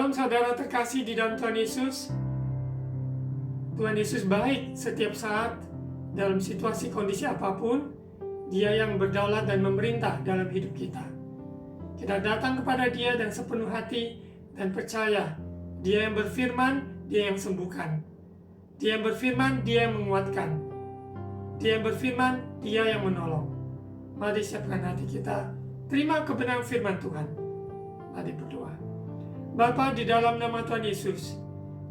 Shalom saudara terkasih di dalam Tuhan Yesus. Tuhan Yesus baik setiap saat dalam situasi kondisi apapun. Dia yang berdaulat dan memerintah dalam hidup kita. Kita datang kepada Dia dan sepenuh hati dan percaya. Dia yang berfirman, Dia yang sembuhkan. Dia yang berfirman, Dia yang menguatkan. Dia yang berfirman, Dia yang menolong. Mari siapkan hati kita. Terima kebenaran firman Tuhan. Mari berdoa. Bapa, di dalam nama Tuhan Yesus,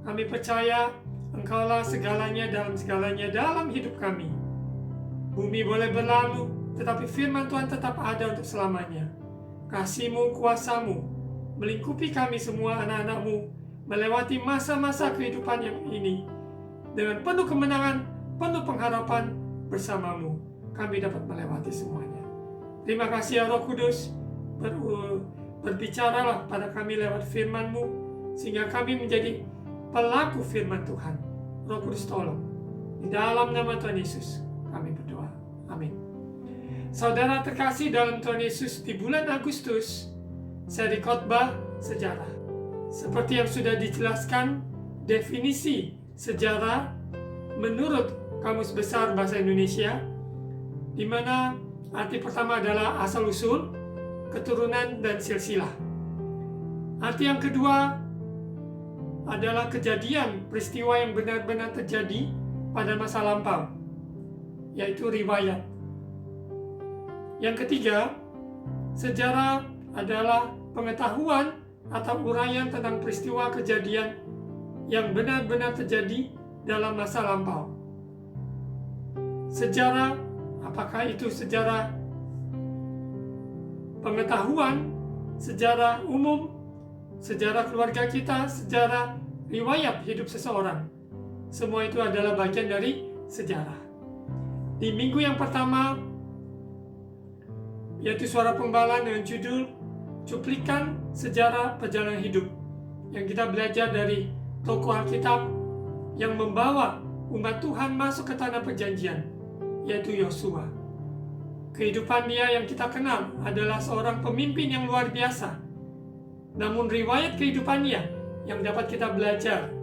kami percaya Engkaulah segalanya dalam hidup kami. Bumi boleh berlalu, tetapi firman Tuhan tetap ada untuk selamanya. Kasih-Mu, kuasa-Mu melingkupi kami semua anak-anak-Mu, melewati masa-masa kehidupan yang ini. Dengan penuh kemenangan, penuh pengharapan, bersama-Mu kami dapat melewati semuanya. Terima kasih ya Roh Kudus. Berbicaralah pada kami lewat firman-Mu, sehingga kami menjadi pelaku firman Tuhan. Roh Kudus tolong. Di dalam nama Tuhan Yesus kami berdoa. Amin. Saudara terkasih dalam Tuhan Yesus, di bulan Agustus, seri khotbah sejarah. Seperti yang sudah dijelaskan, definisi sejarah menurut Kamus Besar Bahasa Indonesia, di mana arti pertama adalah asal-usul, keturunan, dan silsilah. Arti yang kedua adalah kejadian, peristiwa yang benar-benar terjadi pada masa lampau, yaitu riwayat. Yang ketiga, sejarah adalah pengetahuan atau uraian tentang peristiwa kejadian yang benar-benar terjadi dalam masa lampau. Sejarah, apakah itu sejarah pengetahuan, sejarah umum, sejarah keluarga kita, sejarah riwayat hidup seseorang. Semua itu adalah bagian dari sejarah. Di minggu yang pertama, yaitu Suara Penggembala dengan judul Cuplikan Sejarah Perjalanan Hidup, yang kita belajar dari tokoh Alkitab yang membawa umat Tuhan masuk ke tanah perjanjian, yaitu Yosua. Kehidupan dia yang kita kenal adalah seorang pemimpin yang luar biasa. Namun riwayat kehidupannya yang dapat kita belajar,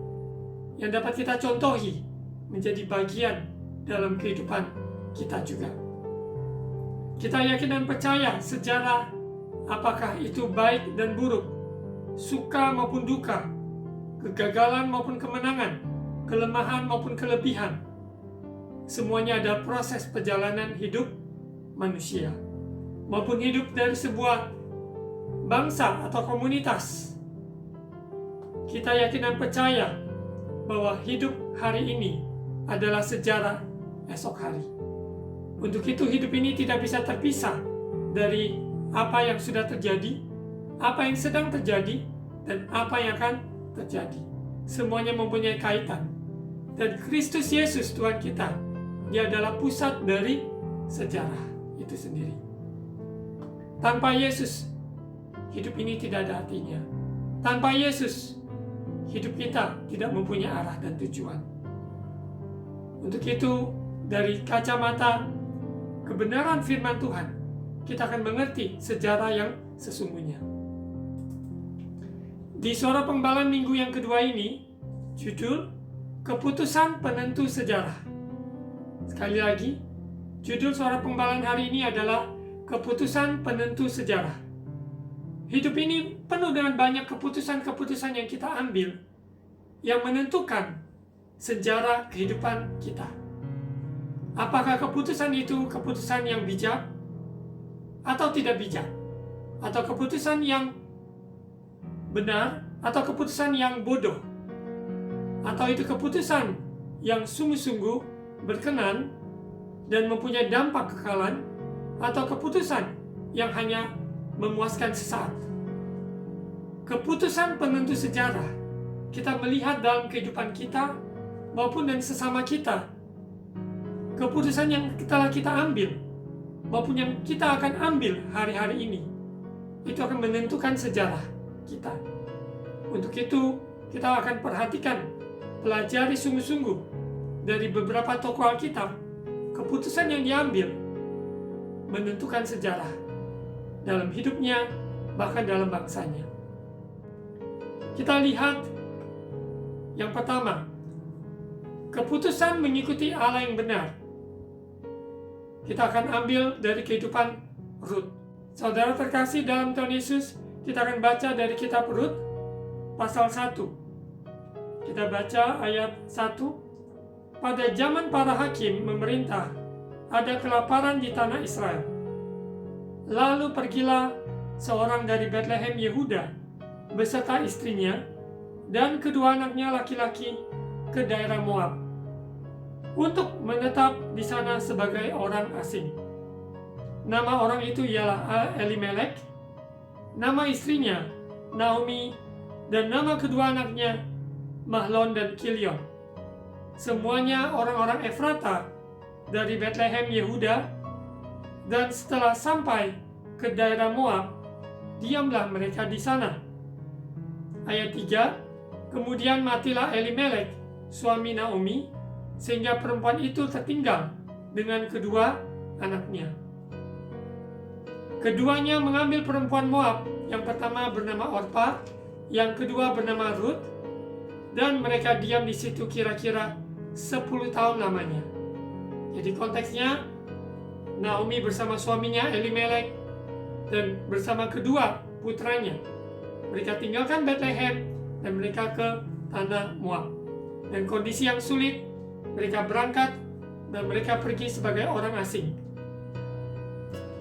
yang dapat kita contohi, menjadi bagian dalam kehidupan kita juga. Kita yakin dan percaya sejarah, apakah itu baik dan buruk, suka maupun duka, kegagalan maupun kemenangan, kelemahan maupun kelebihan, semuanya ada proses perjalanan hidup manusia, maupun hidup dari sebuah bangsa atau komunitas. Kita yakin dan percaya bahwa hidup hari ini adalah sejarah esok hari. Untuk itu hidup ini tidak bisa terpisah dari apa yang sudah terjadi, apa yang sedang terjadi, dan apa yang akan terjadi. Semuanya mempunyai kaitan. Dan Kristus Yesus Tuhan kita, Dia adalah pusat dari sejarah itu sendiri. Tanpa Yesus, hidup ini tidak ada artinya. Tanpa Yesus, hidup kita tidak mempunyai arah dan tujuan. Untuk itu, dari kacamata kebenaran firman Tuhan, kita akan mengerti sejarah yang sesungguhnya. Di Suara Penggembala minggu yang kedua ini, judul Keputusan Penentu Sejarah. Sekali lagi, judul Suara Penggembala hari ini adalah Keputusan Penentu Sejarah. Hidup ini penuh dengan banyak keputusan-keputusan yang kita ambil, yang menentukan sejarah kehidupan kita. Apakah keputusan itu keputusan yang bijak atau tidak bijak? Atau keputusan yang benar atau keputusan yang bodoh? Atau itu keputusan yang sungguh-sungguh berkenan dan mempunyai dampak kekalan, atau keputusan yang hanya memuaskan sesaat? Keputusan penentu sejarah kita melihat dalam kehidupan kita maupun dan sesama kita. Keputusan yang telah kita ambil maupun yang kita akan ambil hari-hari ini, itu akan menentukan sejarah kita. Untuk itu kita akan perhatikan, pelajari sungguh-sungguh dari beberapa tokoh Alkitab. Keputusan yang diambil menentukan sejarah dalam hidupnya, bahkan dalam bangsanya. Kita lihat yang pertama, keputusan mengikuti Allah yang benar. Kita akan ambil dari kehidupan Rut. Saudara terkasih dalam Tuhan Yesus, kita akan baca dari kitab Rut pasal 1. Kita baca ayat 1. Pada zaman para hakim memerintah, ada kelaparan di tanah Israel. Lalu pergilah seorang dari Bethlehem Yehuda beserta istrinya dan kedua anaknya laki-laki ke daerah Moab untuk menetap di sana sebagai orang asing. Nama orang itu ialah Elimelek, nama istrinya Naomi, dan nama kedua anaknya Mahlon dan Kilion. Semuanya orang-orang Efrata dari Bethlehem Yehuda, dan setelah sampai ke daerah Moab, diamlah mereka di sana. Ayat 3, kemudian matilah Elimelek, suami Naomi, sehingga perempuan itu tertinggal dengan kedua anaknya. Keduanya mengambil perempuan Moab, yang pertama bernama Orpa, yang kedua bernama Rut, dan mereka diam di situ kira-kira 10 tahun lamanya. Jadi konteksnya, Naomi bersama suaminya Elimelek dan bersama kedua putranya. Mereka tinggalkan Bethlehem dan mereka ke tanah Moab. Dan kondisi yang sulit, mereka berangkat dan mereka pergi sebagai orang asing.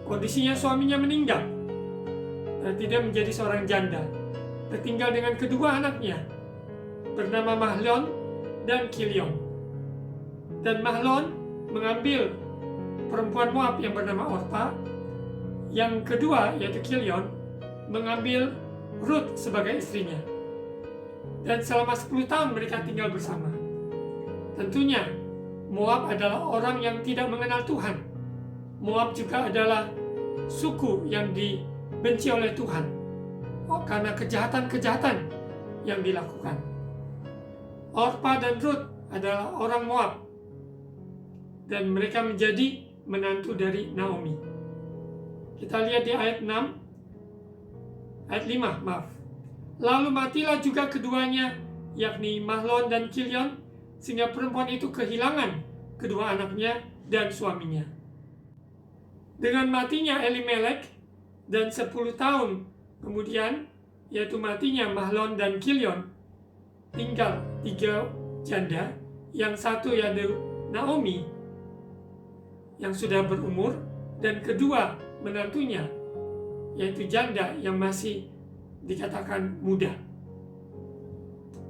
Kondisinya suaminya meninggal dan tidak menjadi seorang janda. Tertinggal dengan kedua anaknya bernama Mahlon dan Kilion. Dan Mahlon mengambil perempuan Moab yang bernama Orpa. Yang kedua yaitu Kilion mengambil Rut sebagai istrinya. Dan selama 10 tahun mereka tinggal bersama. Tentunya Moab adalah orang yang tidak mengenal Tuhan. Moab juga adalah suku yang dibenci oleh Tuhan karena kejahatan-kejahatan yang dilakukan. Orpa dan Rut adalah orang Moab dan mereka menjadi menantu dari Naomi. Kita lihat di ayat 5, maaf. Lalu matilah juga keduanya, yakni Mahlon dan Kilion, sehingga perempuan itu kehilangan kedua anaknya dan suaminya. Dengan matinya Elimelek dan 10 tahun kemudian, yaitu matinya Mahlon dan Kilion, tinggal 3 janda, yang satu yaitu Naomi yang sudah berumur, dan kedua menantunya yaitu janda yang masih dikatakan muda.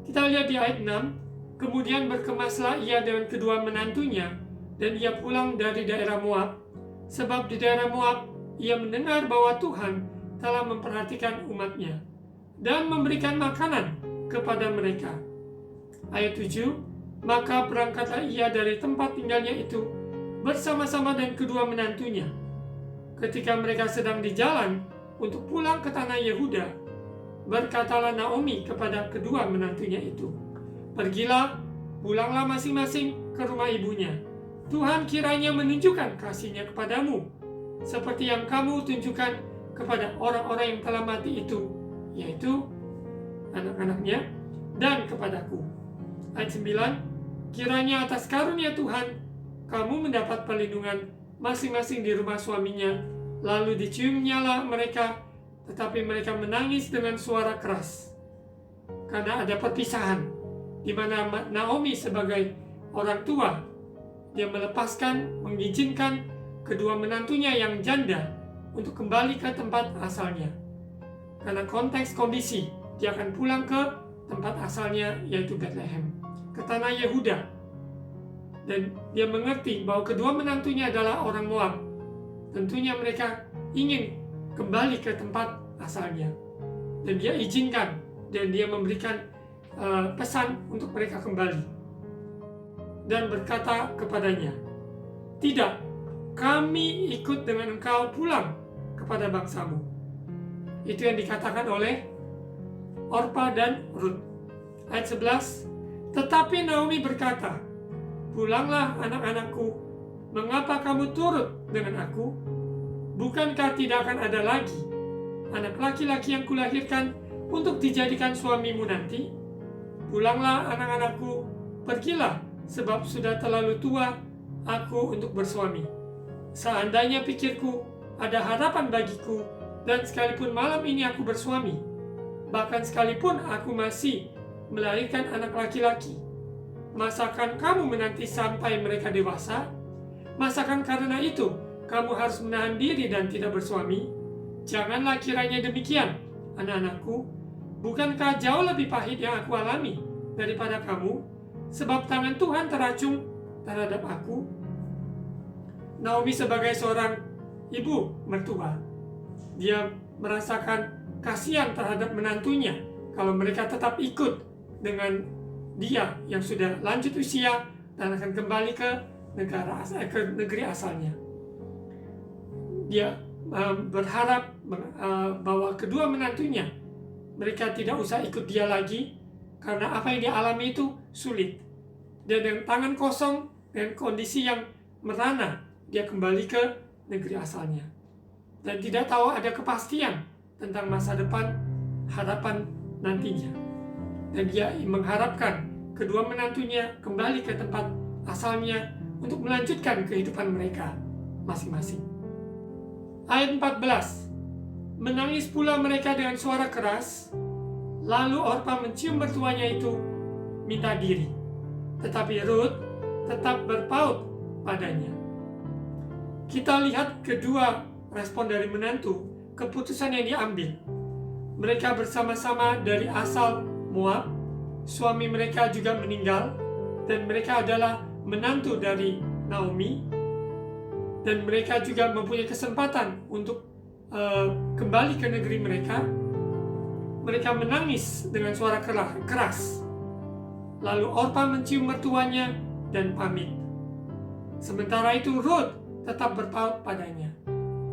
Kita lihat di ayat 6, kemudian berkemaslah ia dengan kedua menantunya, dan ia pulang dari daerah Moab, sebab di daerah Moab ia mendengar bahwa Tuhan telah memperhatikan umatnya dan memberikan makanan kepada mereka. Ayat 7, maka berangkatlah ia dari tempat tinggalnya itu bersama-sama dengan kedua menantunya. Ketika mereka sedang di jalan untuk pulang ke tanah Yehuda, berkatalah Naomi kepada kedua menantunya itu, pergilah, pulanglah masing-masing ke rumah ibunya. Tuhan kiranya menunjukkan kasih-Nya kepadamu, seperti yang kamu tunjukkan kepada orang-orang yang telah mati itu, yaitu anak-anaknya, dan kepadaku. Ayat 9, kiranya atas karunia Tuhan, kamu mendapat perlindungan masing-masing di rumah suaminya. Lalu diciumnyalah mereka, tetapi mereka menangis dengan suara keras, karena ada perpisahan, di mana Naomi sebagai orang tua, dia melepaskan, mengizinkan kedua menantunya yang janda untuk kembali ke tempat asalnya. Karena konteks kondisi, dia akan pulang ke tempat asalnya, yaitu Bethlehem, ke tanah Yehuda. Dan dia mengerti bahwa kedua menantunya adalah orang Moab. Tentunya mereka ingin kembali ke tempat asalnya. Dan dia izinkan, dan dia memberikan pesan untuk mereka kembali. Dan berkata kepadanya, tidak, kami ikut dengan engkau pulang kepada bangsamu. Itu yang dikatakan oleh Orpa dan Rut. Ayat 11, tetapi Naomi berkata, pulanglah anak-anakku, mengapa kamu turut dengan aku? Bukankah tidak akan ada lagi anak laki-laki yang kulahirkan untuk dijadikan suamimu nanti? Pulanglah anak-anakku, pergilah, sebab sudah terlalu tua aku untuk bersuami. Seandainya pikirku ada harapan bagiku, dan sekalipun malam ini aku bersuami, bahkan sekalipun aku masih melahirkan anak laki-laki, masakan kamu menanti sampai mereka dewasa? Masakan karena itu kamu harus menahan diri dan tidak bersuami? Janganlah kiranya demikian, anak-anakku. Bukankah jauh lebih pahit yang aku alami daripada kamu? Sebab tangan Tuhan teracung terhadap aku. Naomi sebagai seorang ibu mertua, dia merasakan kasihan terhadap menantunya kalau mereka tetap ikut dengan dia yang sudah lanjut usia dan akan kembali ke negeri asalnya. Dia berharap bahwa kedua menantunya, mereka tidak usah ikut dia lagi, karena apa yang dia alami itu sulit. Dan dengan tangan kosong, dengan kondisi yang merana, dia kembali ke negeri asalnya. Dan tidak tahu ada kepastian tentang masa depan, harapan nantinya. Dan dia mengharapkan kedua menantunya kembali ke tempat asalnya untuk melanjutkan kehidupan mereka masing-masing. Ayat 14. Menangis pula mereka dengan suara keras. Lalu Orpa mencium mertuanya itu minta diri. Tetapi Rut tetap berpaut padanya. Kita lihat kedua respon dari menantu, keputusan yang diambil. Mereka bersama-sama dari asal Moab. Suami mereka juga meninggal, dan mereka adalah menantu dari Naomi. Dan mereka juga mempunyai kesempatan untuk kembali ke negeri mereka. Mereka menangis dengan suara keras. Lalu Orpa mencium mertuanya dan pamit. Sementara itu Rut tetap berpaut padanya.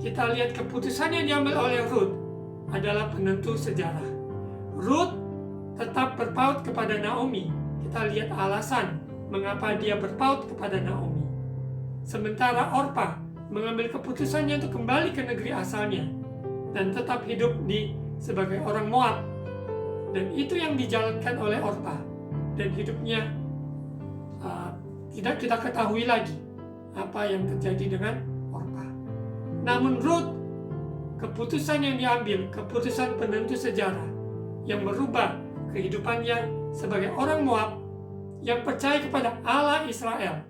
Kita lihat keputusan yang diambil oleh Rut adalah penentu sejarah. Rut tetap berpaut kepada Naomi. Kita lihat alasan mengapa dia berpaut kepada Naomi. Sementara Orpa mengambil keputusannya untuk kembali ke negeri asalnya dan tetap hidup sebagai orang Moab. Dan itu yang dijalankan oleh Orpa. Dan hidupnya tidak kita ketahui lagi apa yang terjadi dengan Orpa. Namun Rut, keputusan yang diambil, keputusan penentu sejarah yang merubah kehidupannya sebagai orang Moab yang percaya kepada Allah Israel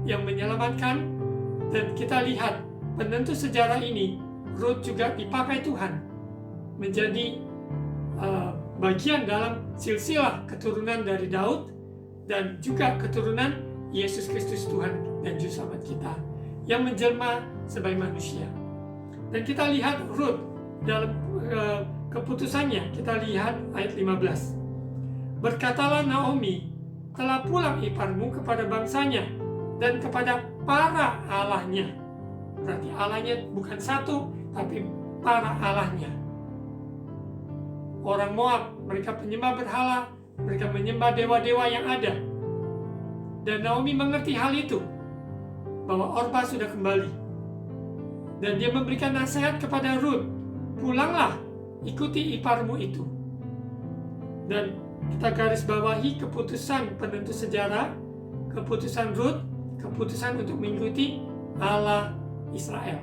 yang menyelamatkan. Dan kita lihat penentu sejarah ini, Rut juga dipakai Tuhan menjadi bagian dalam silsilah keturunan dari Daud dan juga keturunan Yesus Kristus Tuhan dan Juru Selamat kita yang menjelma sebagai manusia. Dan kita lihat Rut dalam keputusannya. Kita lihat ayat 15. Berkatalah Naomi, telah pulang iparmu kepada bangsanya dan kepada para allahnya. Berarti allahnya bukan satu, tapi para allahnya. Orang Moab, mereka penyembah berhala, mereka menyembah dewa-dewa yang ada. Dan Naomi mengerti hal itu, bahwa Orpa sudah kembali. Dan dia memberikan nasihat kepada Rut, pulanglah, ikuti iparmu itu. Dan kita garis bawahi keputusan penentu sejarah, keputusan Rut, keputusan untuk mengikuti Allah Israel.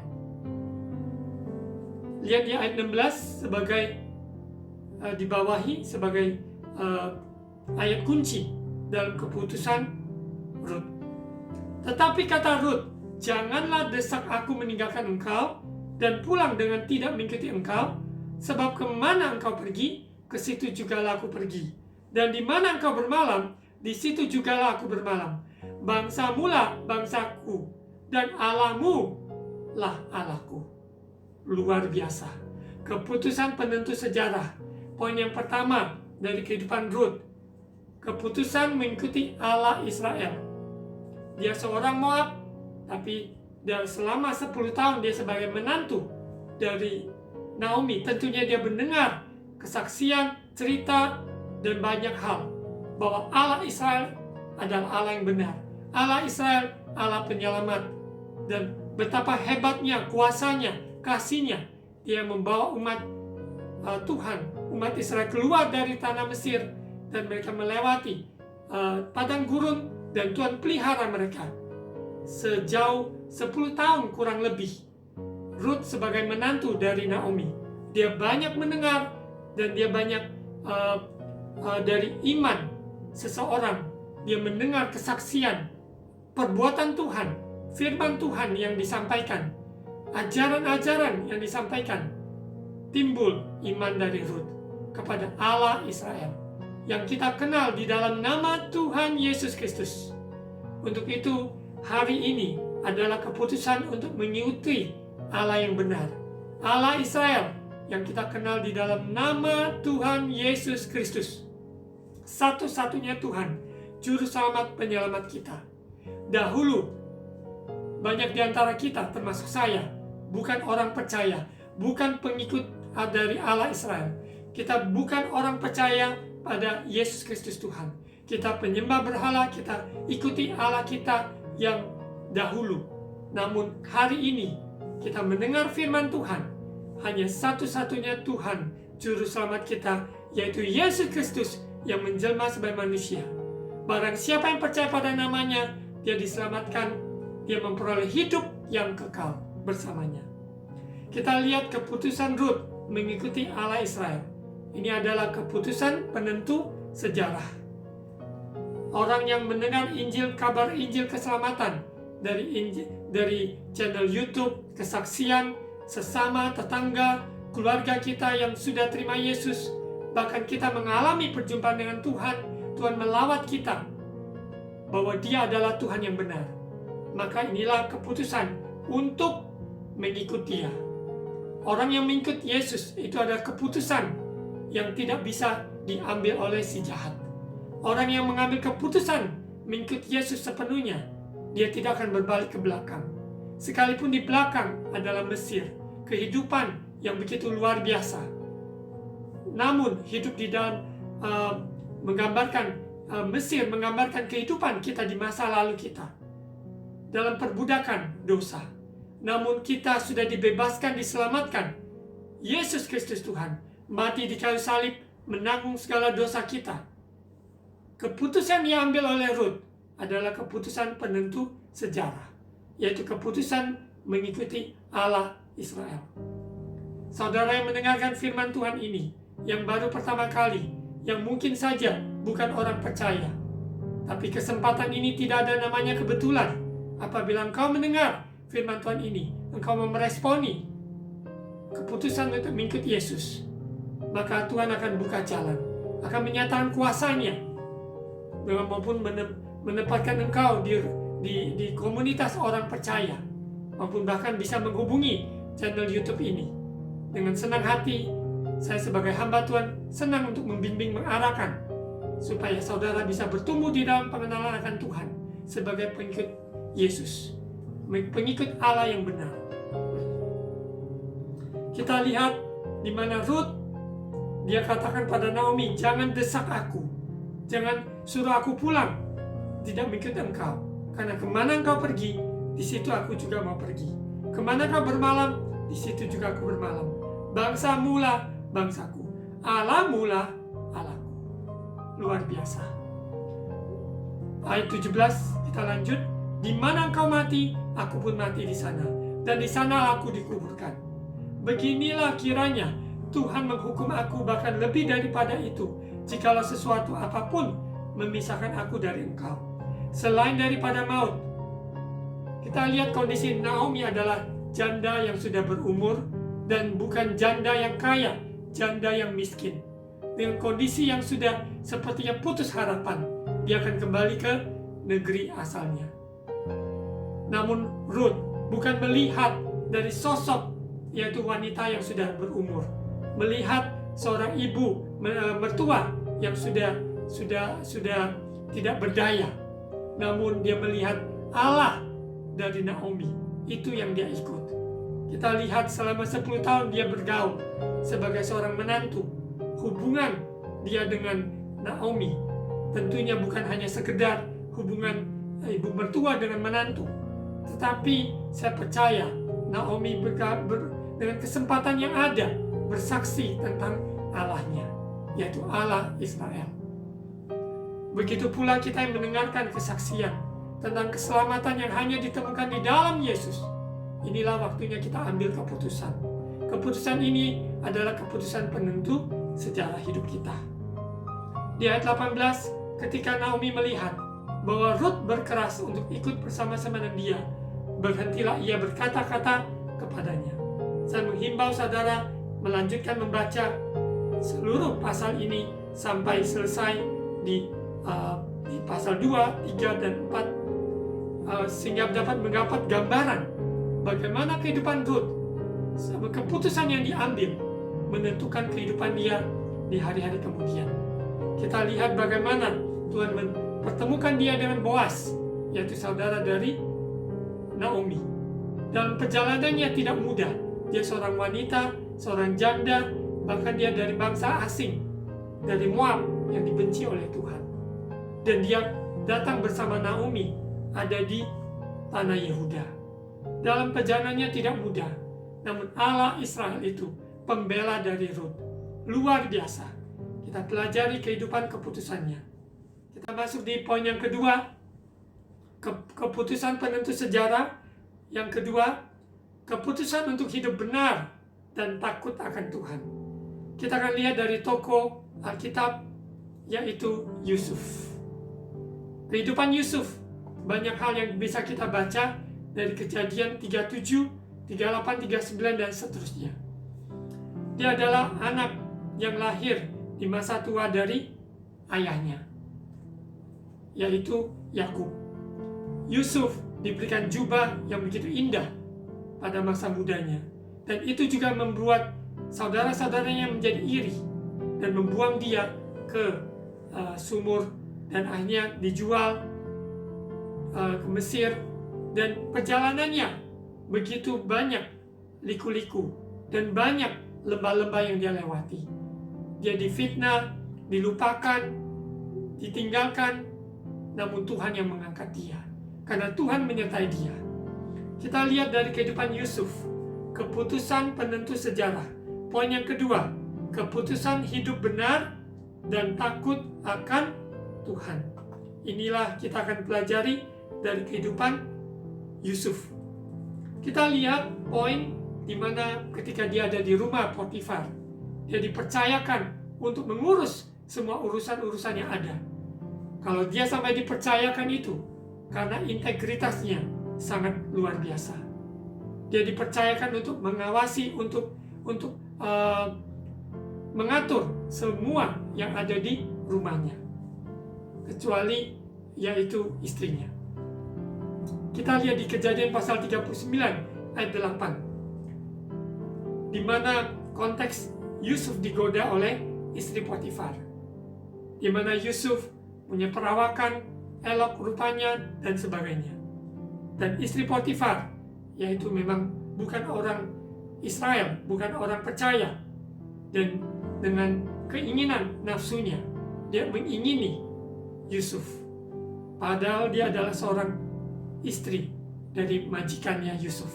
Lihat di ayat 16 sebagai dibawahi sebagai ayat kunci dalam keputusan Rut. Tetapi kata Rut, janganlah desak aku meninggalkan engkau dan pulang dengan tidak mengikuti engkau, sebab kemana engkau pergi, ke situ jugalah aku pergi. Dan di mana engkau bermalam, di situ jugalah aku bermalam. Bangsamu lah bangsaku, dan Allahmu lah Allahku. Luar biasa. Keputusan penentu sejarah. Poin yang pertama dari kehidupan Rut. Keputusan mengikuti Allah Israel. Dia seorang Moab, tapi selama 10 tahun dia sebagai menantu dari Naomi. Tentunya dia mendengar kesaksian, cerita, dan banyak hal bahwa Allah Israel adalah Allah yang benar. Allah Israel, Allah penyelamat. Dan betapa hebatnya, kuasanya, kasihnya. Dia membawa umat Tuhan umat Israel keluar dari tanah Mesir dan mereka melewati padang gurun, dan Tuhan pelihara mereka sejauh 10 tahun kurang lebih. Ruth sebagai menantu dari Naomi, dia banyak mendengar dan dia banyak dari iman seseorang. Dia mendengar kesaksian, perbuatan Tuhan, firman Tuhan yang disampaikan, ajaran-ajaran yang disampaikan. Timbul iman dari Ruth kepada Allah Israel yang kita kenal di dalam nama Tuhan Yesus Kristus. Untuk itu, hari ini adalah keputusan untuk mengikuti Allah yang benar, Allah Israel yang kita kenal di dalam nama Tuhan Yesus Kristus. Satu-satunya Tuhan, Juru Selamat Penyelamat kita. Dahulu, banyak di antara kita, termasuk saya, bukan orang percaya, bukan pengikut dari Allah Israel. Kita bukan orang percaya pada Yesus Kristus Tuhan. Kita penyembah berhala, kita ikuti Allah kita yang dahulu. Namun hari ini kita mendengar firman Tuhan. Hanya satu-satunya Tuhan, Juru Selamat kita, yaitu Yesus Kristus yang menjelma sebagai manusia. Barang siapa yang percaya pada namanya, dia diselamatkan, dia memperoleh hidup yang kekal bersamanya. Kita lihat keputusan Ruth mengikuti Allah Israel. Ini adalah keputusan penentu sejarah. Orang yang mendengar Injil, kabar Injil keselamatan dari channel YouTube, kesaksian sesama tetangga, keluarga kita yang sudah terima Yesus, bahkan kita mengalami perjumpaan dengan Tuhan, Tuhan melawat kita bahwa Dia adalah Tuhan yang benar. Maka inilah keputusan untuk mengikut Dia. Orang yang mengikut Yesus itu adalah keputusan yang tidak bisa diambil oleh si jahat. Orang yang mengambil keputusan mengikut Yesus sepenuhnya, dia tidak akan berbalik ke belakang. Sekalipun di belakang adalah Mesir, kehidupan yang begitu luar biasa. Namun hidup di dalam menggambarkan Mesir, menggambarkan kehidupan kita di masa lalu kita dalam perbudakan dosa. Namun kita sudah dibebaskan, diselamatkan. Yesus Kristus Tuhan mati di kayu salib, menanggung segala dosa kita. Keputusan yang diambil oleh Ruth adalah keputusan penentu sejarah, yaitu keputusan mengikuti Allah Israel. Saudara yang mendengarkan firman Tuhan ini, yang baru pertama kali, yang mungkin saja bukan orang percaya, tapi kesempatan ini tidak ada namanya kebetulan. Apabila engkau mendengar firman Tuhan ini, engkau meresponi keputusan untuk mengikuti Yesus, maka Tuhan akan buka jalan, akan menyatakan kuasa-Nya, maupun menempatkan engkau di komunitas orang percaya, maupun bahkan bisa menghubungi channel YouTube ini. Dengan senang hati, saya sebagai hamba Tuhan senang untuk membimbing, mengarahkan, supaya saudara bisa bertumbuh di dalam pengenalan akan Tuhan sebagai pengikut Yesus, pengikut Allah yang benar. Kita lihat di mana Ruth, dia katakan pada Naomi, jangan desak aku, jangan suruh aku pulang, tidak mengikut engkau, karena kemana engkau pergi, di situ aku juga mau pergi. Kemana kau bermalam, di situ juga aku bermalam. Bangsamu lah bangsaku, Allahmu lah Allahku. Luar biasa. Ayat 17 kita lanjut. Di mana engkau mati, aku pun mati di sana, dan di sana aku dikuburkan. Beginilah kiranya Tuhan menghukum aku, bahkan lebih daripada itu, jikalau sesuatu apapun memisahkan aku dari engkau, selain daripada maut. Kita lihat kondisi Naomi adalah janda yang sudah berumur, dan bukan janda yang kaya, janda yang miskin. Dengan kondisi yang sudah sepertinya putus harapan, dia akan kembali ke negeri asalnya. Namun Ruth bukan melihat dari sosok, yaitu wanita yang sudah berumur, melihat seorang ibu mertua yang sudah tidak berdaya. Namun dia melihat Allah dari Naomi, itu yang dia ikut. Kita lihat selama 10 tahun dia bergaul sebagai seorang menantu. Hubungan dia dengan Naomi tentunya bukan hanya sekedar hubungan ibu mertua dengan menantu, tetapi saya percaya Naomi dengan kesempatan yang ada bersaksi tentang Allahnya, yaitu Allah Israel. Begitu pula kita yang mendengarkan kesaksian tentang keselamatan yang hanya ditemukan di dalam Yesus. Inilah waktunya kita ambil keputusan. Keputusan ini adalah keputusan penentu sejarah hidup kita. Di ayat 18, ketika Naomi melihat bahwa Rut berkeras untuk ikut bersama-sama dengan dia, berhentilah ia berkata-kata kepadanya. Saya menghimbau saudara melanjutkan membaca seluruh pasal ini sampai selesai di pasal 2, 3, dan 4, sehingga dapat mendapat gambaran bagaimana kehidupan Rut, keputusan yang diambil menentukan kehidupan dia di hari-hari kemudian. Kita lihat bagaimana Tuhan mempertemukan dia dengan Boas, yaitu saudara dari Naomi. Dalam perjalanannya tidak mudah. Dia seorang wanita, seorang janda, bahkan dia dari bangsa asing, dari Moab yang dibenci oleh Tuhan. Dan dia datang bersama Naomi ada di tanah Yehuda. Dalam perjalanannya tidak mudah, namun Allah Israel itu pembela dari Rut. Luar biasa. Kita pelajari kehidupan keputusannya. Kita masuk di poin yang kedua, keputusan penentu sejarah. Yang kedua, keputusan untuk hidup benar dan takut akan Tuhan. Kita akan lihat dari tokoh Alkitab, yaitu Yusuf. Kehidupan Yusuf, banyak hal yang bisa kita baca dari Kejadian 37, 38, 39, dan seterusnya. Dia adalah anak yang lahir di masa tua dari ayahnya, yaitu Yakub. Yusuf diberikan jubah yang begitu indah pada masa mudanya, dan itu juga membuat saudara-saudaranya menjadi iri dan membuang dia ke sumur, dan akhirnya dijual ke Mesir. Dan perjalanannya begitu banyak liku-liku dan banyak lembah-lembah yang dia lewati. Dia difitnah, dilupakan, ditinggalkan, namun Tuhan yang mengangkat dia karena Tuhan menyertai dia. Kita lihat dari kehidupan Yusuf, keputusan penentu sejarah. Poin yang kedua, keputusan hidup benar dan takut akan Tuhan. Inilah kita akan pelajari dari kehidupan Yusuf. Kita lihat poin di mana ketika dia ada di rumah Potifar, dia dipercayakan untuk mengurus semua urusan-urusan yang ada. Kalau dia sampai dipercayakan itu, karena integritasnya sangat luar biasa. Dia dipercayakan untuk mengawasi, untuk mengatur semua yang ada di rumahnya, kecuali yaitu istrinya. Kita lihat di Kejadian pasal 39 ayat 8, di mana konteks Yusuf digoda oleh istri Potifar, di mana Yusuf punya perawakan, elok rupanya, dan sebagainya. Dan istri Potifar, yaitu memang bukan orang Israel, bukan orang percaya, dan dengan keinginan nafsunya, dia mengingini Yusuf, padahal dia adalah seorang istri dari majikannya Yusuf.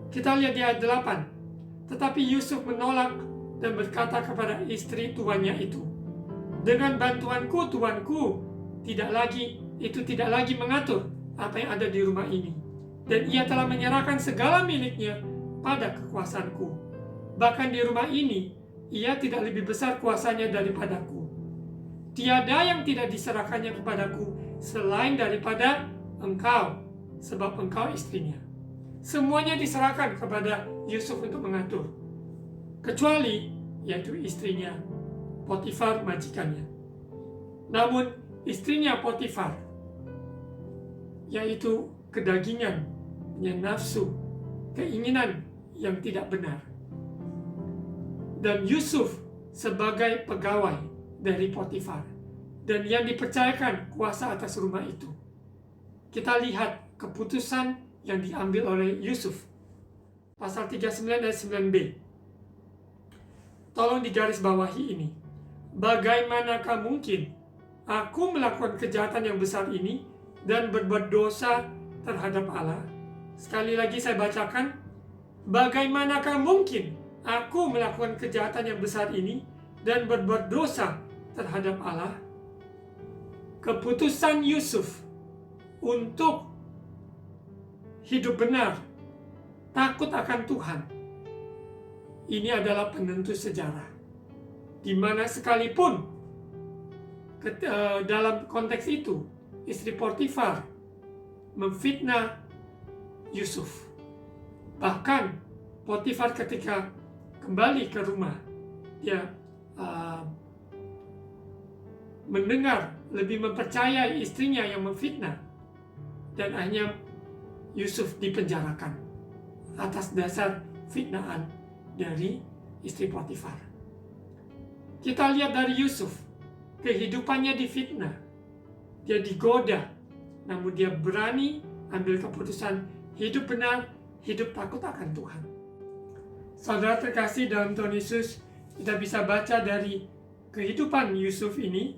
Kita lihat di ayat 8, tetapi Yusuf menolak dan berkata kepada istri tuannya itu, dengan bantuanku tuanku tidak lagi mengatur apa yang ada di rumah ini, dan ia telah menyerahkan segala miliknya pada kekuasaanku. Bahkan di rumah ini ia tidak lebih besar kuasanya daripadaku. Tiada yang tidak diserahkannya kepadaku selain daripada engkau, sebab engkau istrinya. Semuanya diserahkan kepada Yusuf untuk mengatur, kecuali yaitu istrinya Potifar majikannya. Namun istrinya Potifar, yaitu kedagingan, nafsu, keinginan yang tidak benar. Dan Yusuf sebagai pegawai dari Potifar, dan yang dipercayakan kuasa atas rumah itu. Kita lihat keputusan yang diambil oleh Yusuf. Pasal 39 dan 9b. Tolong digarisbawahi ini. Bagaimanakah mungkin aku melakukan kejahatan yang besar ini dan berbuat dosa terhadap Allah? Sekali lagi saya bacakan. Bagaimanakah mungkin aku melakukan kejahatan yang besar ini dan berbuat dosa terhadap Allah, keputusan Yusuf untuk hidup benar, takut akan Tuhan, ini adalah penentu sejarah. Di mana sekalipun dalam konteks itu istri Potifar memfitnah Yusuf. Bahkan Potifar ketika kembali ke rumah, dia mendengar, lebih mempercayai istrinya yang memfitnah, dan akhirnya Yusuf dipenjarakan atas dasar fitnahan dari istri Potifar. Kita lihat dari Yusuf, kehidupannya difitnah, dia digoda, namun dia berani ambil keputusan hidup benar, hidup takut akan Tuhan. Saudara terkasih dalam Tuhan Yesus, kita bisa baca dari kehidupan Yusuf ini,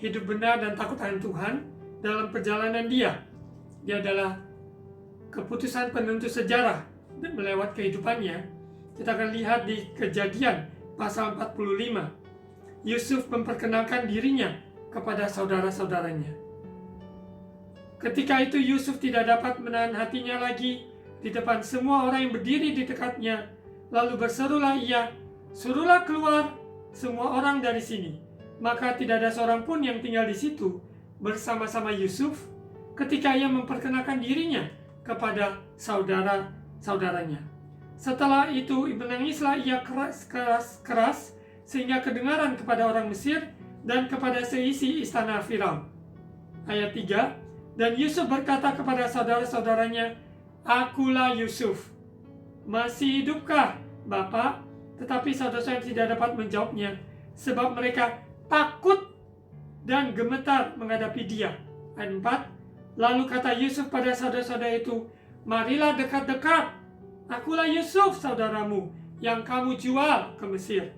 hidup benar dan takut akan Tuhan dalam perjalanan dia. Dia adalah keputusan penentu sejarah dan melewat kehidupannya. Kita akan lihat di Kejadian pasal 45. Yusuf memperkenalkan dirinya kepada saudara-saudaranya. Ketika itu Yusuf tidak dapat menahan hatinya lagi di depan semua orang yang berdiri di dekatnya. Lalu berserulah ia, "Suruhlah keluar semua orang dari sini." Maka tidak ada seorang pun yang tinggal di situ bersama-sama Yusuf ketika ia memperkenalkan dirinya kepada saudara-saudaranya. Setelah itu menangislah ia keras sehingga kedengaran kepada orang Mesir dan kepada seisi istana Firaun. Ayat 3, dan Yusuf berkata kepada saudara-saudaranya, "Akulah Yusuf. Masih hidupkah, Bapak?" Tetapi saudara-saudara tidak dapat menjawabnya, sebab mereka takut dan gemetar menghadapi dia. Ayat 4, lalu kata Yusuf pada saudara-saudara itu, "Marilah dekat-dekat. Akulah Yusuf, saudaramu, yang kamu jual ke Mesir."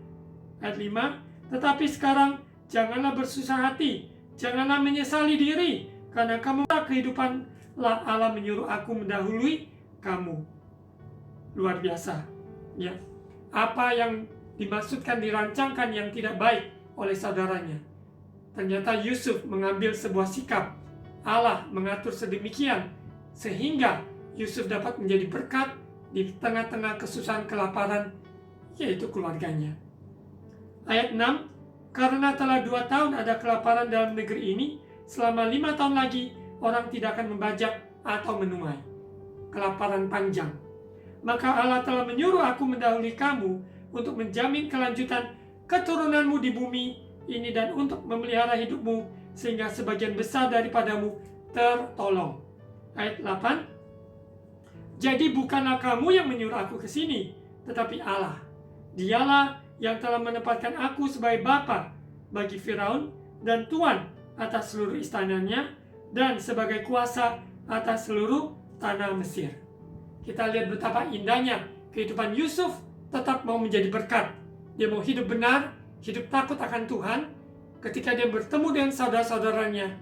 Ayat 5, tetapi sekarang janganlah bersusah hati, janganlah menyesali diri, karena kamu kehidupanlah Allah menyuruh aku mendahului kamu. Luar biasa, ya. Apa yang dimaksudkan dirancangkan yang tidak baik oleh saudaranya. Ternyata Yusuf mengambil sebuah sikap. Allah mengatur sedemikian sehingga Yusuf dapat menjadi berkat di tengah-tengah kesusahan kelaparan, yaitu keluarganya. Ayat 6, karena telah 2 tahun ada kelaparan dalam negeri ini, selama 5 tahun lagi orang tidak akan membajak atau menuai. Kelaparan panjang. Maka Allah telah menyuruh aku mendahului kamu untuk menjamin kelanjutan keturunanmu di bumi ini dan untuk memelihara hidupmu sehingga sebagian besar daripadamu tertolong. Ayat 8, jadi bukanlah kamu yang menyuruh aku ke sini, tetapi Allah. Dialah yang telah menempatkan aku sebagai bapa bagi Firaun dan tuan atas seluruh istananya dan sebagai kuasa atas seluruh tanah Mesir. Kita lihat betapa indahnya kehidupan Yusuf tetap mau menjadi berkat. Dia mau hidup benar, hidup takut akan Tuhan. Ketika dia bertemu dengan saudara-saudaranya,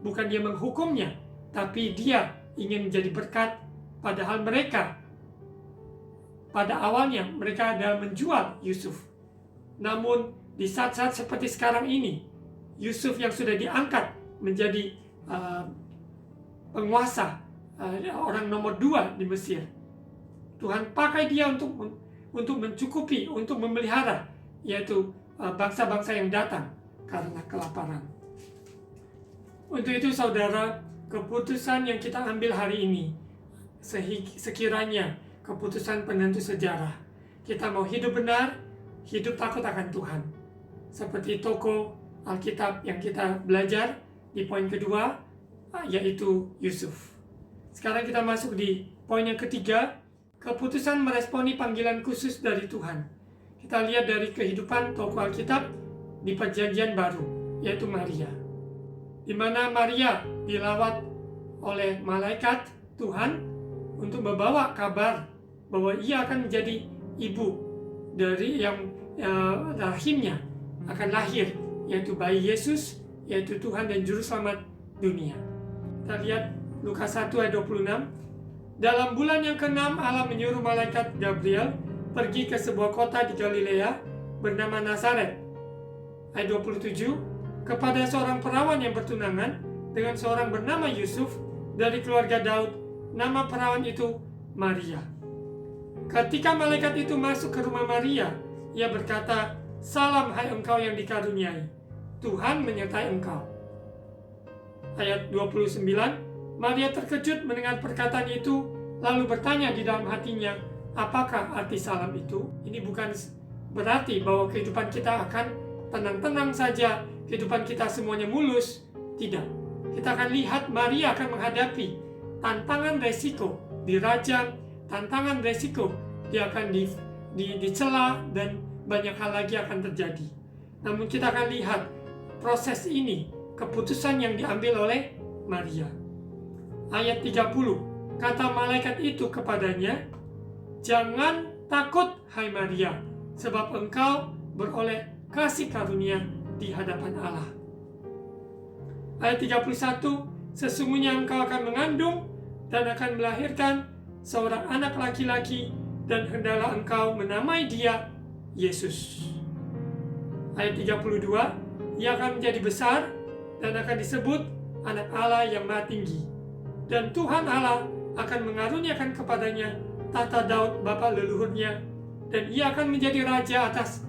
bukan dia menghukumnya, tapi dia ingin menjadi berkat. Padahal mereka, pada awalnya mereka adalah menjual Yusuf. Namun di saat-saat seperti sekarang ini, Yusuf yang sudah diangkat menjadi penguasa, orang nomor 2 di Mesir. Tuhan pakai dia untuk mencukupi, untuk memelihara, yaitu bangsa-bangsa yang datang karena kelaparan. Untuk itu saudara, keputusan yang kita ambil hari ini, sekiranya keputusan penentu sejarah. Kita mau hidup benar, hidup takut akan Tuhan. Seperti tokoh Alkitab yang kita belajar di poin kedua, yaitu Yusuf. Sekarang kita masuk di poin yang ketiga, keputusan meresponi panggilan khusus dari Tuhan. Kita lihat dari kehidupan tokoh Alkitab di Perjanjian Baru, yaitu Maria. Di mana Maria dilawat oleh malaikat Tuhan untuk membawa kabar bahwa ia akan menjadi ibu dari yang rahimnya akan lahir, yaitu bayi Yesus, yaitu Tuhan dan Juru Selamat dunia. Kita lihat Lukas 1 ayat 26. Dalam bulan yang ke-6 Allah menyuruh malaikat Gabriel pergi ke sebuah kota di Galilea bernama Nazaret ayat 27, kepada seorang perawan yang bertunangan dengan seorang bernama Yusuf dari keluarga Daud, nama perawan itu Maria. Ketika malaikat itu masuk ke rumah Maria, ia berkata, "Salam hai engkau yang dikaruniai, Tuhan menyertai engkau." Ayat 29, Maria terkejut mendengar perkataan itu, lalu bertanya di dalam hatinya, apakah arti salam itu? Ini bukan berarti bahwa kehidupan kita akan tenang-tenang saja, kehidupan kita semuanya mulus. Tidak. Kita akan lihat Maria akan menghadapi tantangan resiko, dirajam, tantangan resiko, dia akan dicela, dan banyak hal lagi akan terjadi. Namun kita akan lihat proses ini, keputusan yang diambil oleh Maria. Ayat 30, kata malaikat itu kepadanya, "Jangan takut hai Maria, sebab engkau beroleh kasih karunia di hadapan Allah." Ayat 31, sesungguhnya engkau akan mengandung dan akan melahirkan seorang anak laki-laki, dan hendaklah engkau menamai dia Yesus. Ayat 32, ia akan menjadi besar dan akan disebut anak Allah yang Maha Tinggi. Dan Tuhan Allah akan mengaruniakan kepadanya tahta Daud bapa leluhurnya, dan ia akan menjadi raja atas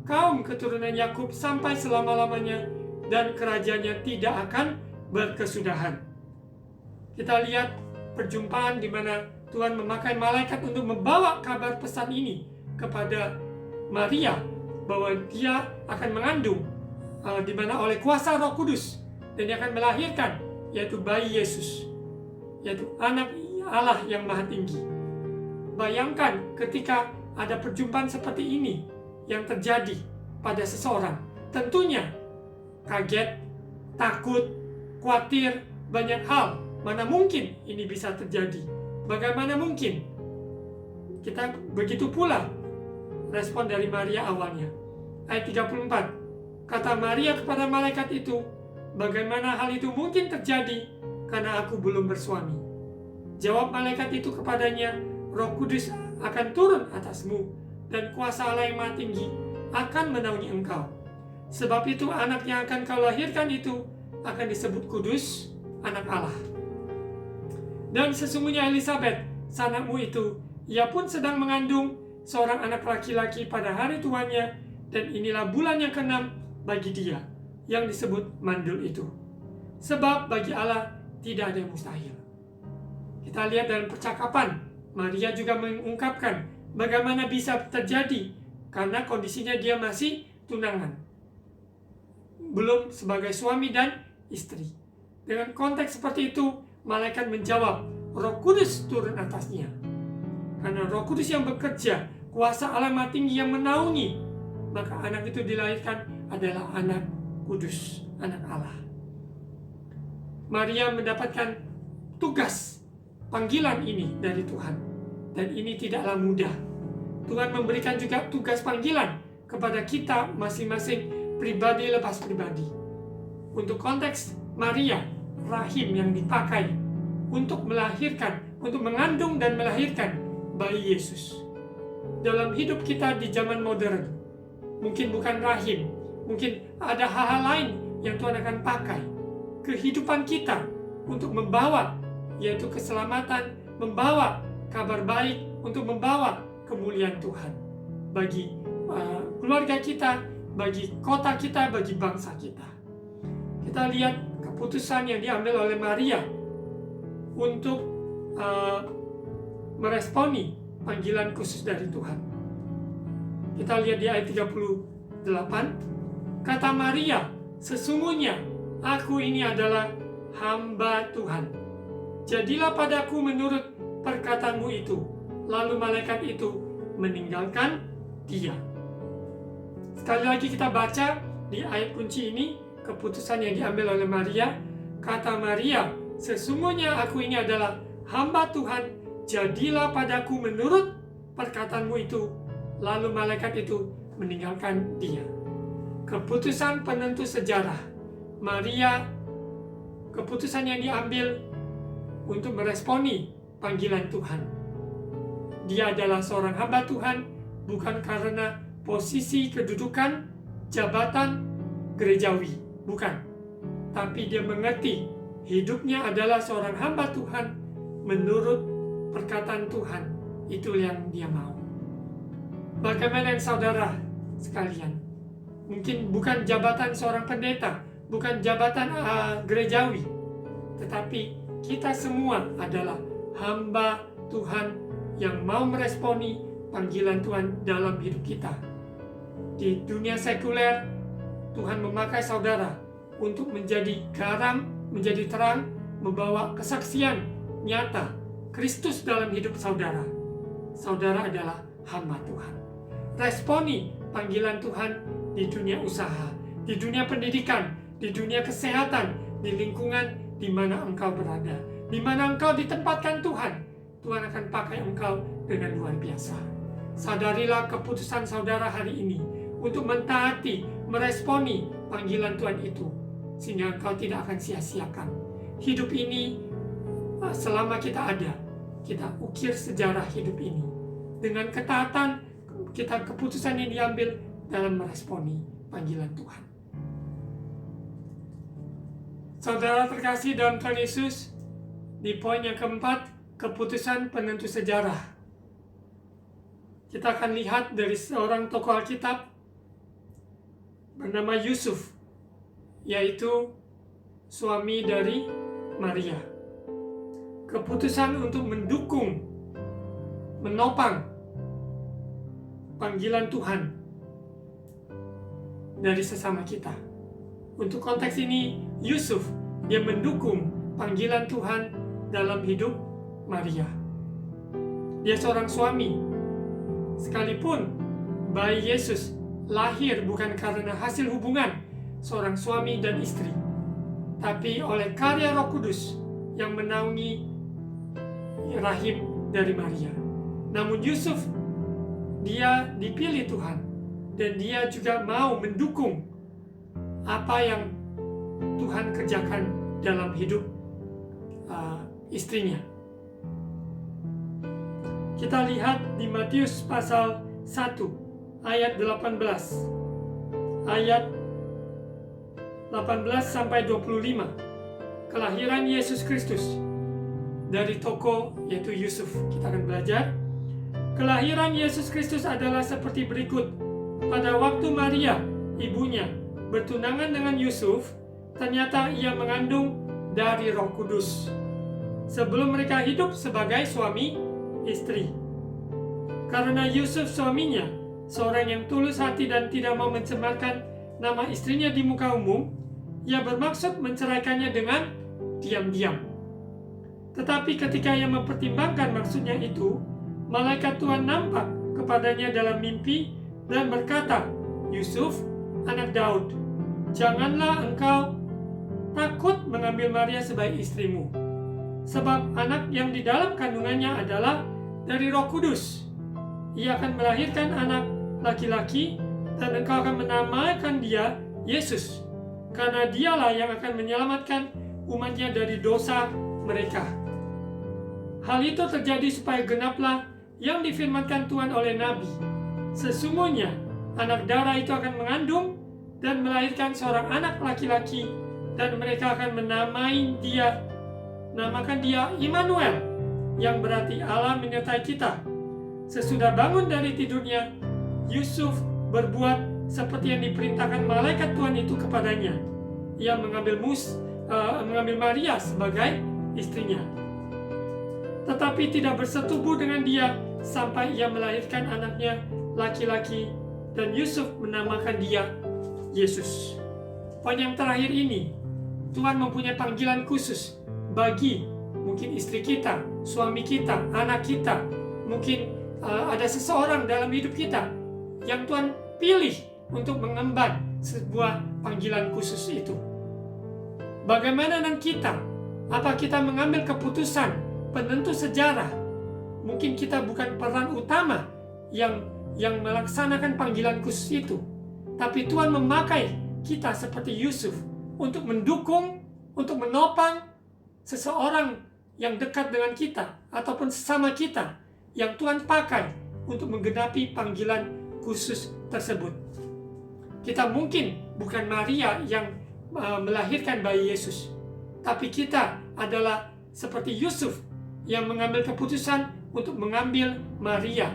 kaum keturunan Yakub sampai selama-lamanya, dan kerajaannya tidak akan berkesudahan. Kita lihat perjumpaan di mana Tuhan memakai malaikat untuk membawa kabar pesan ini kepada Maria, bahwa dia akan mengandung, di mana oleh kuasa Roh Kudus, dan dia akan melahirkan, yaitu bayi Yesus, yaitu anak Allah yang Maha Tinggi. Bayangkan ketika ada perjumpaan seperti ini yang terjadi pada seseorang, tentunya kaget, takut, khawatir, banyak hal. Mana mungkin ini bisa terjadi? Bagaimana mungkin? Kita begitu pula respon dari Maria awalnya. Ayat 34, kata Maria kepada malaikat itu, "Bagaimana hal itu mungkin terjadi, karena aku belum bersuami?" Jawab malaikat itu kepadanya, "Roh Kudus akan turun atasmu, dan kuasa Allah yang Maha Tinggi akan menaungi engkau. Sebab itu anak yang akan kau lahirkan itu akan disebut kudus, anak Allah. Dan sesungguhnya Elisabet, sanakmu itu, ia pun sedang mengandung seorang anak laki-laki pada hari tuanya, dan inilah bulan yang ke-6 bagi dia, yang disebut mandul itu. Sebab bagi Allah tidak ada yang mustahil." Kita lihat dalam percakapan, Maria juga mengungkapkan bagaimana bisa terjadi, karena kondisinya dia masih tunangan, belum sebagai suami dan istri. Dengan konteks seperti itu, malaikat menjawab, Roh Kudus turun atasnya. Karena Roh Kudus yang bekerja, kuasa Allah Maha Tinggi yang menaungi, maka anak itu dilahirkan adalah anak kudus, anak Allah. Maria mendapatkan tugas, panggilan ini dari Tuhan. Dan ini tidaklah mudah. Tuhan memberikan juga tugas panggilan kepada kita masing-masing, pribadi lepas pribadi. Untuk konteks Maria, rahim yang dipakai untuk melahirkan, untuk mengandung dan melahirkan bayi Yesus. Dalam hidup kita di zaman modern, mungkin bukan rahim, mungkin ada hal-hal lain yang Tuhan akan pakai kehidupan kita untuk membawa, yaitu keselamatan, membawa kabar baik, untuk membawa kemuliaan Tuhan bagi keluarga kita, bagi kota kita, bagi bangsa kita. Kita lihat keputusan yang diambil oleh Maria untuk meresponi panggilan khusus dari Tuhan. Kita lihat di ayat 38, kata Maria, "Sesungguhnya aku ini adalah hamba Tuhan. Jadilah padaku menurut perkataanmu itu." Lalu malaikat itu meninggalkan dia. Sekali lagi kita baca di ayat kunci ini, keputusan yang diambil oleh Maria. Kata Maria, "Sesungguhnya aku ini adalah hamba Tuhan, jadilah padaku menurut perkataanmu itu." Lalu malaikat itu meninggalkan dia. Keputusan penentu sejarah. Maria, keputusan yang diambil untuk meresponi panggilan Tuhan. Dia adalah seorang hamba Tuhan, bukan karena posisi, kedudukan, jabatan, gerejawi, bukan. Tapi dia mengerti hidupnya adalah seorang hamba Tuhan menurut perkataan Tuhan. Itu yang dia mau. Bagaimana saudara sekalian? Mungkin bukan jabatan seorang pendeta, bukan jabatan gerejawi, tetapi kita semua adalah hamba Tuhan yang mau meresponi panggilan Tuhan dalam hidup kita. Di dunia sekuler, Tuhan memakai saudara untuk menjadi garam, menjadi terang, membawa kesaksian nyata Kristus dalam hidup saudara. Saudara adalah hamba Tuhan. Responi panggilan Tuhan di dunia usaha, di dunia pendidikan, di dunia kesehatan, di lingkungan di mana engkau berada, di mana engkau ditempatkan Tuhan. Tuhan akan pakai engkau dengan luar biasa. Sadarilah keputusan saudara hari ini untuk mentaati, meresponi panggilan Tuhan itu, sehingga engkau tidak akan sia-siakan. Hidup ini, selama kita ada, kita ukir sejarah hidup ini. Dengan ketaatan, keputusan yang diambil dalam meresponi panggilan Tuhan. Saudara terkasih dalam Tuhan Yesus, di poin yang keempat, keputusan penentu sejarah. Kita akan lihat dari seorang tokoh Alkitab bernama Yusuf, yaitu suami dari Maria. Keputusan untuk mendukung, menopang panggilan Tuhan dari sesama kita. Untuk konteks ini, Yusuf, dia mendukung panggilan Tuhan dalam hidup Maria. Dia seorang suami, sekalipun bayi Yesus lahir bukan karena hasil hubungan seorang suami dan istri, tapi oleh karya Roh Kudus yang menaungi rahim dari Maria. Namun Yusuf, dia dipilih Tuhan, dan dia juga mau mendukung apa yang Tuhan kerjakan dalam hidup istrinya. Kita lihat di Matius pasal 1 ayat 18. Ayat 18 sampai 25. Kelahiran Yesus Kristus dari tokoh yaitu Yusuf. Kita akan belajar. Kelahiran Yesus Kristus adalah seperti berikut. Pada waktu Maria, ibunya, bertunangan dengan Yusuf, ternyata ia mengandung dari Roh Kudus. Sebelum mereka hidup sebagai suami istri. Karena Yusuf suaminya, seorang yang tulus hati dan tidak mau mencemarkan nama istrinya di muka umum, ia bermaksud menceraikannya dengan diam-diam. Tetapi ketika ia mempertimbangkan maksudnya itu, malaikat Tuhan nampak kepadanya dalam mimpi dan berkata, "Yusuf, anak Daud, janganlah engkau takut mengambil Maria sebagai istrimu, sebab anak yang di dalam kandungannya adalah dari Roh Kudus. Ia akan melahirkan anak laki-laki dan engkau akan menamakan dia Yesus, karena dialah yang akan menyelamatkan umatnya dari dosa mereka." Hal itu terjadi supaya genaplah yang difirmankan Tuhan oleh Nabi. Sesungguhnya anak darah itu akan mengandung dan melahirkan seorang anak laki-laki, dan mereka akan namakan dia Immanuel, yang berarti Allah menyertai kita. Sesudah bangun dari tidurnya, Yusuf berbuat seperti yang diperintahkan malaikat Tuhan itu kepadanya. Ia mengambil Maria sebagai istrinya, tetapi tidak bersetubuh dengan dia sampai ia melahirkan anaknya laki-laki, dan Yusuf menamakan dia Yesus. Poin yang terakhir ini, Tuhan mempunyai panggilan khusus bagi mungkin istri kita, suami kita, anak kita. Mungkin ada seseorang dalam hidup kita yang Tuhan pilih untuk mengemban sebuah panggilan khusus itu. Bagaimana dengan kita? Apa kita mengambil keputusan penentu sejarah? Mungkin kita bukan peran utama yang melaksanakan panggilan khusus itu, tapi Tuhan memakai kita seperti Yusuf untuk mendukung, untuk menopang seseorang yang dekat dengan kita ataupun sesama kita yang Tuhan pakai untuk menggenapi panggilan khusus tersebut. Kita mungkin bukan Maria yang melahirkan bayi Yesus, tapi kita adalah seperti Yusuf yang mengambil keputusan untuk mengambil Maria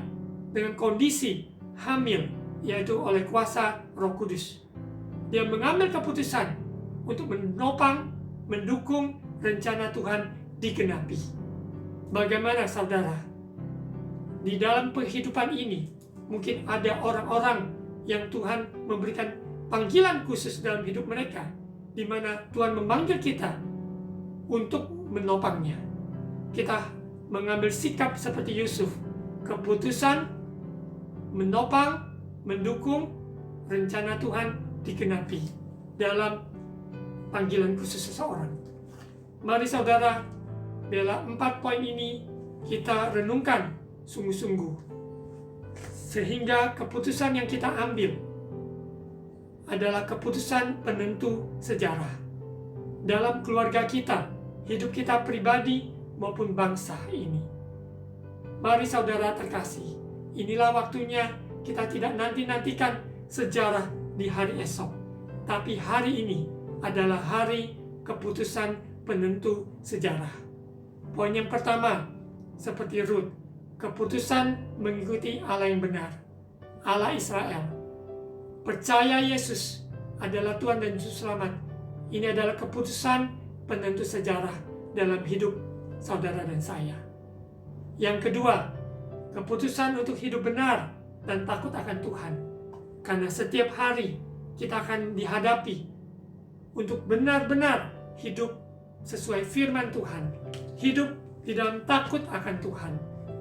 dengan kondisi hamil, yaitu oleh kuasa Roh Kudus. Dia mengambil keputusan untuk menopang, mendukung rencana Tuhan digenapi. Bagaimana saudara? Di dalam kehidupan ini, mungkin ada orang-orang yang Tuhan memberikan panggilan khusus dalam hidup mereka, di mana Tuhan memanggil kita untuk menopangnya. Kita mengambil sikap seperti Yusuf, keputusan menopang, mendukung rencana Tuhan digenapi dalam panggilan khusus seseorang. Mari saudara, biarlah 4 poin ini kita renungkan sungguh-sungguh, sehingga keputusan yang kita ambil adalah keputusan penentu sejarah dalam keluarga kita, hidup kita pribadi maupun bangsa ini. Mari saudara terkasih, inilah waktunya kita tidak nanti-nantikan sejarah di hari esok, tapi hari ini adalah hari keputusan penentu sejarah. Poin yang pertama, seperti Rut, keputusan mengikuti Allah yang benar, Allah Israel. Percaya Yesus adalah Tuhan dan Juru Selamat. Ini adalah keputusan penentu sejarah dalam hidup saudara dan saya. Yang kedua, keputusan untuk hidup benar dan takut akan Tuhan. Karena setiap hari kita akan dihadapi untuk benar-benar hidup sesuai firman Tuhan. Hidup di dalam takut akan Tuhan,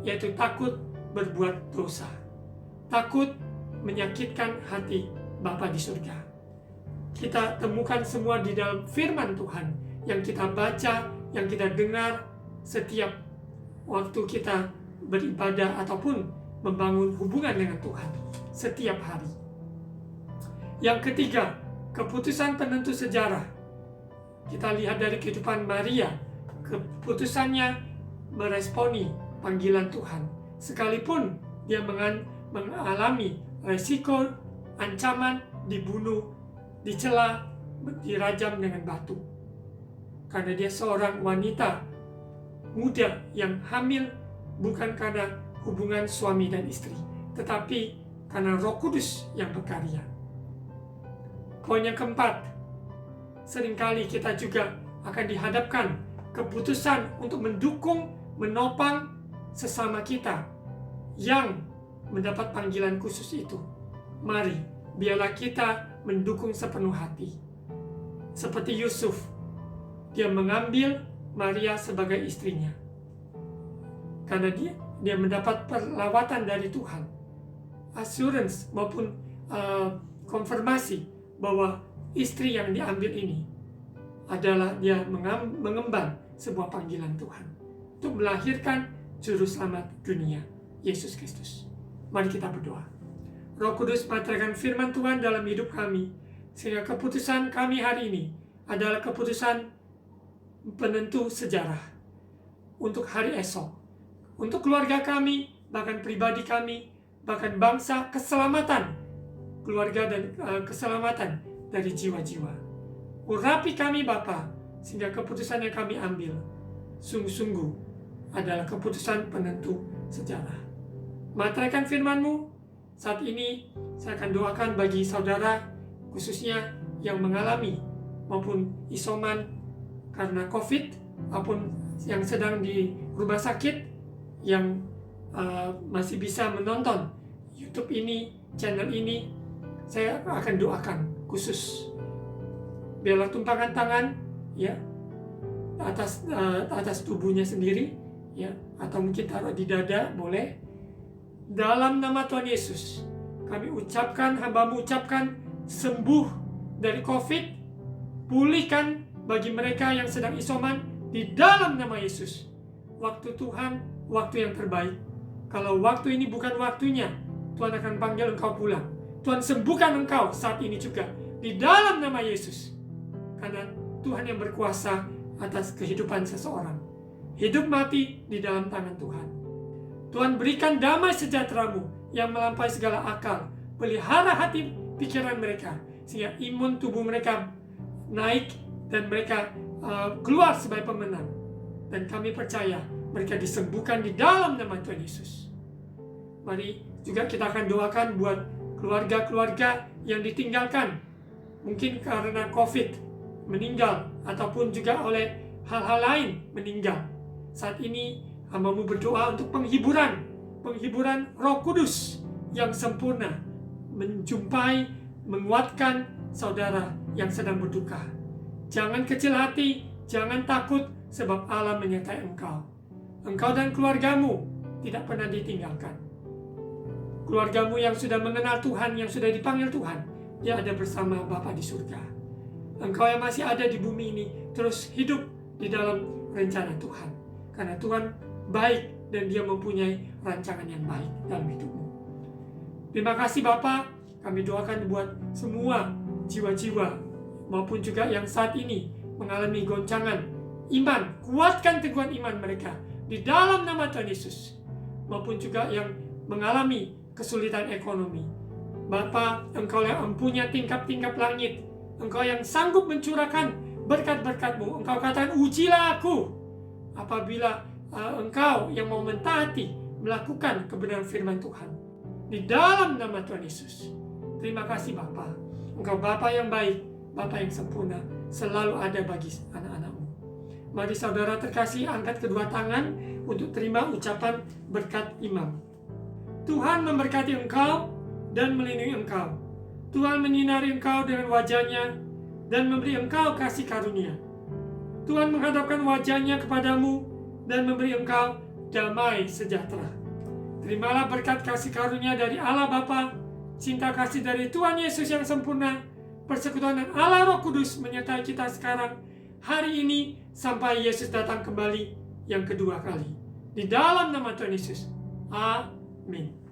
yaitu takut berbuat dosa, takut menyakitkan hati Bapa di surga. Kita temukan semua di dalam firman Tuhan yang kita baca, yang kita dengar setiap waktu kita beribadah ataupun membangun hubungan dengan Tuhan setiap hari. Yang ketiga, keputusan penentu sejarah. Kita lihat dari kehidupan Maria, keputusannya meresponi panggilan Tuhan, sekalipun dia mengalami resiko, ancaman, dibunuh, dicela, dirajam dengan batu. Karena dia seorang wanita muda yang hamil, bukan karena hubungan suami dan istri, tetapi karena Roh Kudus yang berkarya. Poin yang keempat, seringkali kita juga akan dihadapkan keputusan untuk mendukung, menopang sesama kita yang mendapat panggilan khusus itu. Mari, biarlah kita mendukung sepenuh hati. Seperti Yusuf, dia mengambil Maria sebagai istrinya. Karena dia mendapat perlawatan dari Tuhan. Assurance maupun konfirmasi bahwa istri yang diambil ini adalah dia mengemban sebuah panggilan Tuhan untuk melahirkan Juru Selamat dunia, Yesus Kristus. Mari kita berdoa. Roh Kudus, menyatakan firman Tuhan dalam hidup kami, sehingga keputusan kami hari ini adalah keputusan penentu sejarah untuk hari esok, untuk keluarga kami, bahkan pribadi kami, bahkan bangsa, keselamatan keluarga dan keselamatan dari jiwa-jiwa. Urapi kami Bapa, sehingga keputusan yang kami ambil sungguh-sungguh adalah keputusan penentu sejarah. Materaikan firman-Mu. Saat ini saya akan doakan bagi saudara, khususnya yang mengalami maupun isoman karena COVID, maupun yang sedang di rumah sakit, yang masih bisa menonton YouTube ini, channel ini. Saya akan doakan khusus, biarlah tumpangan tangan ya atas tubuhnya sendiri ya, atau mungkin taruh di dada boleh. Dalam nama Tuhan Yesus, kami ucapkan, hamba-Mu ucapkan sembuh dari COVID, pulihkan bagi mereka yang sedang isoman di dalam nama Yesus. Waktu Tuhan, waktu yang terbaik. Kalau waktu ini bukan waktunya, Tuhan akan panggil engkau pulang. Tuhan sembuhkan engkau saat ini juga di dalam nama Yesus. Karena Tuhan yang berkuasa atas kehidupan seseorang. Hidup mati di dalam tangan Tuhan. Tuhan berikan damai sejahtera-Mu yang melampaui segala akal. Pelihara hati pikiran mereka, sehingga imun tubuh mereka naik dan mereka keluar sebagai pemenang. Dan kami percaya mereka disembuhkan di dalam nama Tuhan Yesus. Mari juga kita akan doakan buat keluarga-keluarga yang ditinggalkan, mungkin karena COVID meninggal, ataupun juga oleh hal-hal lain meninggal. Saat ini hamba-Mu berdoa untuk penghiburan Roh Kudus yang sempurna, menjumpai, menguatkan saudara yang sedang berduka. Jangan kecil hati, jangan takut, sebab Allah menyertai engkau. Engkau dan keluargamu tidak pernah ditinggalkan. Keluargamu yang sudah mengenal Tuhan, yang sudah dipanggil Tuhan, dia ada bersama Bapa di surga. Engkau yang masih ada di bumi ini, terus hidup di dalam rencana Tuhan. Karena Tuhan baik dan dia mempunyai rancangan yang baik dalam hidupmu. Terima kasih Bapa, kami doakan buat semua jiwa-jiwa maupun juga yang saat ini mengalami goncangan iman. Kuatkan teguhan iman mereka di dalam nama Tuhan Yesus. Maupun juga yang mengalami kesulitan ekonomi. Bapa, Engkau yang mempunyai tingkap-tingkap langit, Engkau yang sanggup mencurahkan berkat-berkat-Mu. Engkau katakan, ujilah aku apabila engkau yang mau mentaati melakukan kebenaran firman Tuhan. Di dalam nama Tuhan Yesus. Terima kasih Bapa. Engkau Bapa yang baik, Bapa yang sempurna, selalu ada bagi anak-anak-Mu. Mari saudara terkasih, angkat kedua tangan untuk terima ucapan berkat imam. Tuhan memberkati engkau dan melindungi engkau. Tuhan menyinari engkau dengan wajah-Nya dan memberi engkau kasih karunia. Tuhan menghadapkan wajah-Nya kepadamu dan memberi engkau damai sejahtera. Terimalah berkat kasih karunia dari Allah Bapa, cinta kasih dari Tuhan Yesus yang sempurna, persekutuan dan Allah Roh Kudus menyertai kita sekarang, hari ini, sampai Yesus datang kembali yang kedua kali. Di dalam nama Tuhan Yesus. Amin.